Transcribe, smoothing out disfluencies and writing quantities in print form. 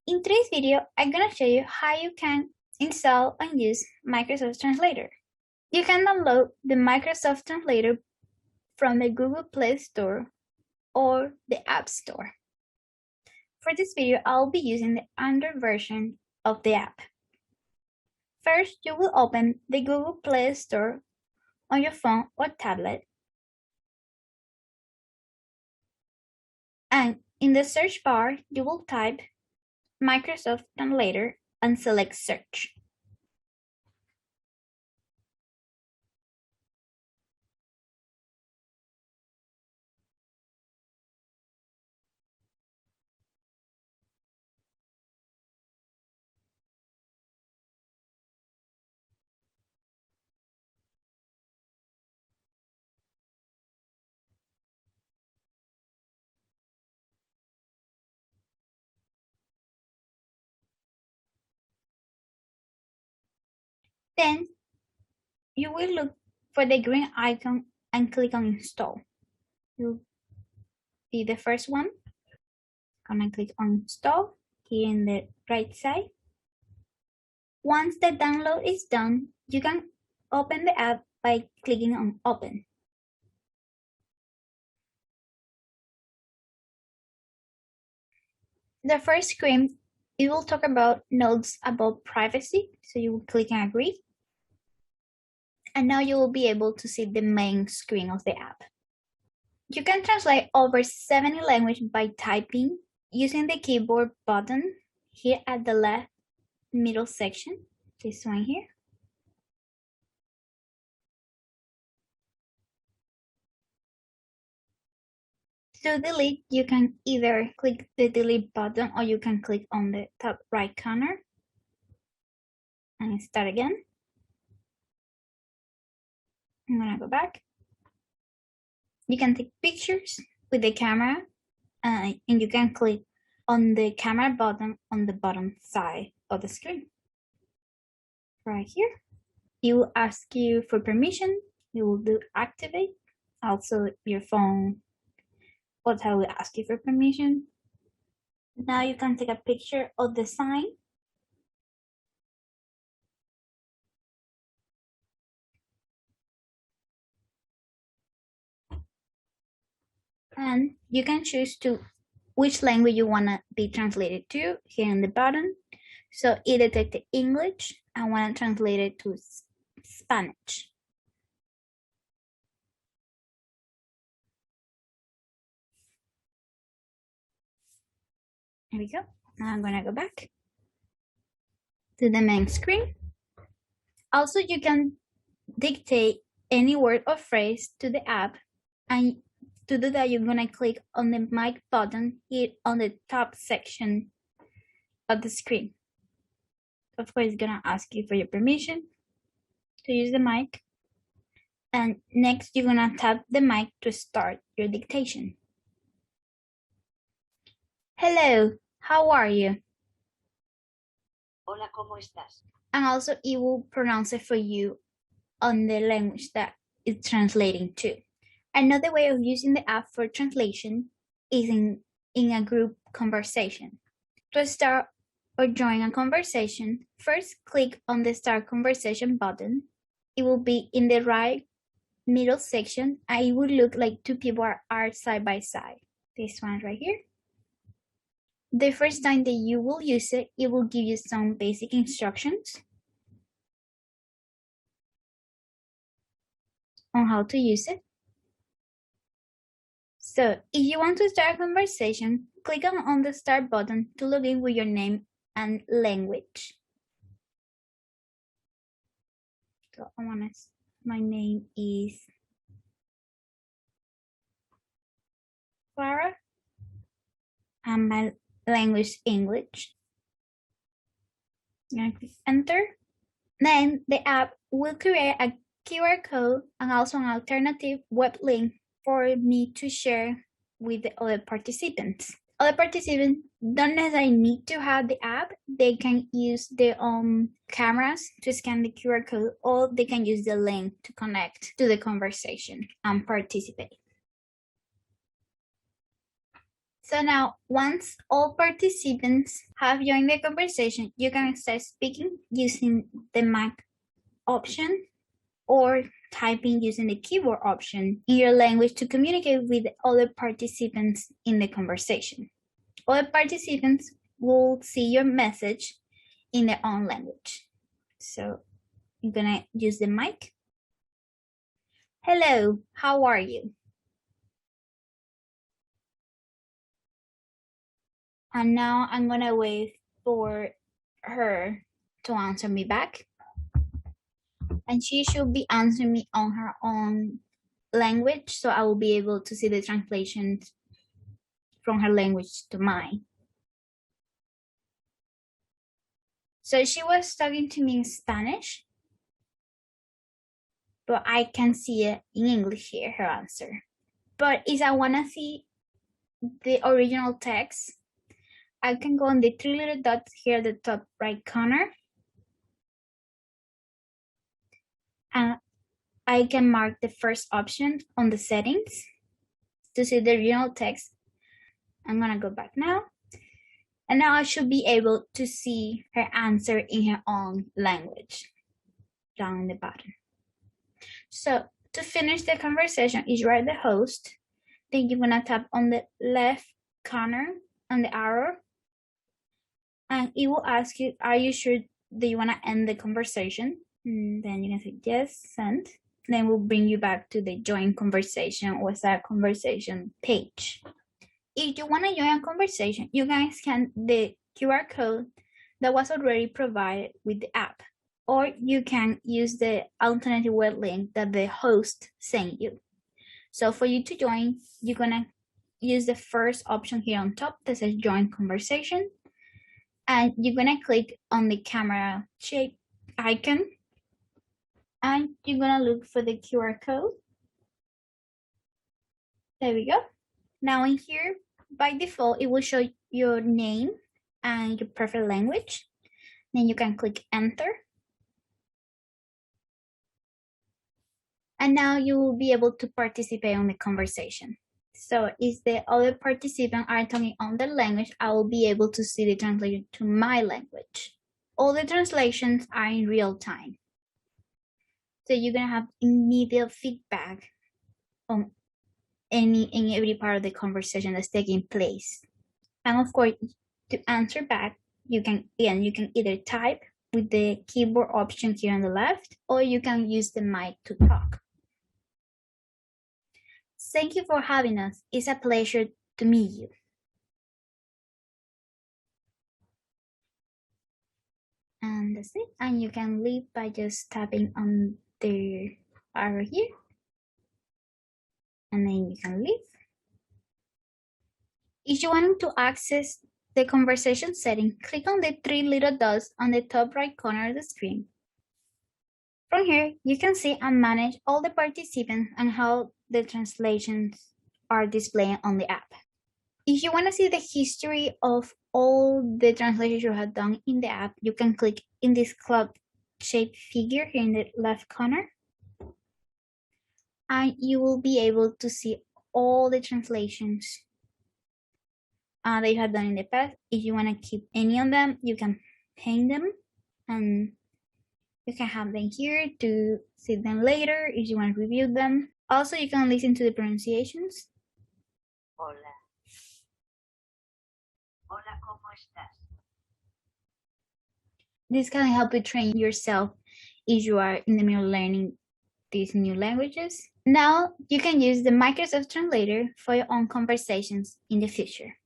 In today's video, I'm gonna show you how you can install and use Microsoft Translator. You can download the Microsoft Translator from the Google Play Store or the App Store. For this video, I'll be using the Android version of the app. First, you will open the Google Play Store on your phone or tablet. And in the search bar, you will type Microsoft Translator and select search. Then you will look for the green icon and click on install. You'll be the first one. Gonna click on install here in the right side. Once the download is done, you can open the app by clicking on open. The first screen, it will talk about notes about privacy, so you will click on agree. And now you will be able to see the main screen of the app. You can translate over 70 languages by typing using the keyboard button here at the left middle section, this one here. To delete, you can either click the delete button or you can click on the top right corner and start again. I'm gonna go back. You can take pictures with the camera and you can click on the camera button on the bottom side of the screen. Right here. It will ask you for permission. You will do activate. Also your phone will ask you for permission. Now you can take a picture of the sign. And you can choose to which language you want to be translated to here in the bottom. So it detected English. I want to translate it to Spanish. There we go. Now I'm going to go back to the main screen. Also, you can dictate any word or phrase to the app, and to do that, you're going to click on the mic button here on the top section of the screen. Of course, it's going to ask you for your permission to use the mic. And next, you're going to tap the mic to start your dictation. Hello, how are you? Hola, ¿cómo estás? And also, it will pronounce it for you on the language that it's translating to. Another way of using the app for translation is in a group conversation. To start or join a conversation, first click on the Start Conversation button. It will be in the right middle section, and it will look like two people are side by side. This one right here. The first time that you will use it, it will give you some basic instructions on how to use it. So if you want to start a conversation, click on the Start button to log in with your name and language. So my name is Clara, and my language English. I'm gonna click enter. Then the app will create a QR code and also an alternative web link for me to share with the other participants. Other participants don't necessarily need to have the app. They can use their own cameras to scan the QR code, or they can use the link to connect to the conversation and participate. So now, once all participants have joined the conversation, you can start speaking using the mic option or typing using the keyboard option in your language to communicate with other participants in the conversation. Other participants will see your message in their own language. So I'm gonna use the mic. Hello, how are you? And now I'm gonna wait for her to answer me back. And she should be answering me on her own language, so I will be able to see the translations from her language to mine. So she was talking to me in Spanish, but I can see it in English here, her answer. But if I wanna see the original text, I can go on the three little dots here at the top right corner. And I can mark the first option on the settings to see the original text. I'm gonna go back now. And now I should be able to see her answer in her own language down in the bottom. So to finish the conversation, if you are the host, then you're gonna tap on the left corner on the arrow, and it will ask you, are you sure that you wanna end the conversation? And then you're gonna say yes, send. Then we'll bring you back to the join conversation or WhatsApp conversation page. If you want to join a conversation, you can scan the QR code that was already provided with the app, or you can use the alternative web link that the host sent you. So for you to join, you're gonna use the first option here on top that says join conversation, and you're gonna click on the camera shape icon, and you're gonna look for the QR code. There we go. Now in here, by default, it will show your name and your preferred language. Then you can click enter. And now you will be able to participate on the conversation. So if the other participants are talking on their language, I will be able to see the translation to my language. All the translations are in real time. So you're gonna have immediate feedback on in every part of the conversation that's taking place. And of course, to answer back, you can either type with the keyboard option here on the left, or you can use the mic to talk. Thank you for having us. It's a pleasure to meet you. And that's it. And you can leave by just tapping on the arrow here. And then you can leave. If you want to access the conversation setting, click on the three little dots on the top right corner of the screen. From here, you can see and manage all the participants and how the translations are displayed on the app. If you want to see the history of all the translations you have done in the app, you can click in this clock-shaped figure here in the left corner. And you will be able to see all the translations that you have done in the past. If you want to keep any of them, you can paint them and you can have them here to see them later if you want to review them. Also, you can listen to the pronunciations. Hola. Hola, ¿cómo estás? This can help you train yourself if you are in the middle of learning these new languages. Now, you can use the Microsoft Translator for your own conversations in the future.